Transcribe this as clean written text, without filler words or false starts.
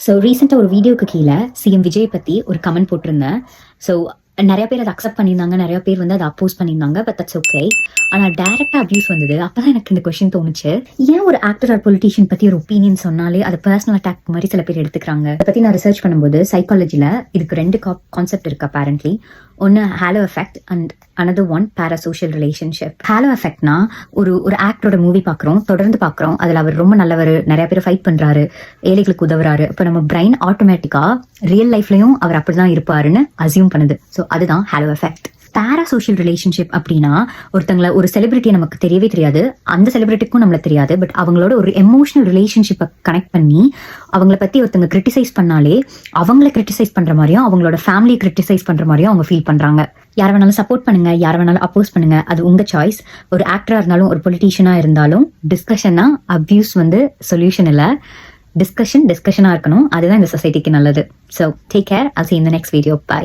So ரீசெண்டாக ஒரு வீடியோக்கு கீழே சிஎம் விஜய் பற்றி ஒரு கமெண்ட் போட்டிருந்தேன். ஸோ நிறைய பேர் அதை அக்செப்ட் பண்ணியிருந்தாங்க, நிறைய பேர் வந்து அதை அப்போஸ் பண்ணியிருந்தாங்க. But that's okay. ஆனால் டைரக்டாக அப்யூஸ் வந்தது. அப்போதான் எனக்கு இந்த கொஸ்டின் தோணுச்சு, ஏன் ஒரு ஆக்டர் ஆர் பொலிட்டீஷியன் பற்றி ஒரு ஒப்பீனியன் சொன்னாலே அது பர்சனல் அட்டாக் மாதிரி சில பேர் எடுத்துக்கிறாங்க. அதை பற்றி நான் ரிசர்ச் பண்ணும்போது சைக்காலஜியில் இதுக்கு 2 கான்செப்ட் இருக்கு அப்பேரண்ட்லி. ஒன்று halo effect and another one parasocial relationship. Halo எஃபெக்ட்னா ஒரு ஆக்டரோட மூவி பார்க்குறோம், தொடர்ந்து பார்க்குறோம், அதில் அவர் ரொம்ப நல்லவர், நிறைய பேர் ஃபைட் பண்ணுறாரு, ஏழைகளுக்கு உதவுறாரு. இப்போ நம்ம பிரெயின் ஆட்டோமேட்டிக்காக ரியல் லைஃப்லையும் அவர் அப்படிதான் இருப்பாருன்னு அசியூம் பண்ணுது. ஸோ அதுதான் ஹேலோ எஃபெக்ட். பேராசோஷியல் ரிலேஷன்ஷிப் அப்படின்னா ஒருத்தங்களை, ஒரு செலிபிரிட்டியை நமக்கு தெரியவே தெரியாது, அந்த செலிபிரிட்டிக்கும் நம்மள தெரியாது, பட் அவங்களோட ஒரு எமோஷனல் ரிலேஷன்ஷிப்பை கனெக்ட் பண்ணி அவங்கள பத்தி ஒருத்தங்க கிரிட்டிசைஸ் பண்ணாலே அவங்கள கிரிட்டிசைஸ் பண்ற மாதிரியும் அவங்களோட ஃபேமிலியை கிரிட்டிசைஸ் பண்ற மாதிரியும் அவங்க ஃபீல் பண்றாங்க. யார் வேணாலும் சப்போர்ட் பண்ணுங்க, யார் வேணாலும் அப்போஸ் பண்ணுங்க, அது உங்க சாய்ஸ். ஒரு ஆக்டரா இருந்தாலும் ஒரு பொலிட்டீஷியனா இருந்தாலும் டிஸ்கஷன்னா அபியூஸ் வந்து சொல்யூஷன் இல்லை. டிஸ்கஷனா இருக்கணும். அதுதான் இந்த சொசைட்டிக்கு நல்லது. So take care. I'll see you in the next video. Bye.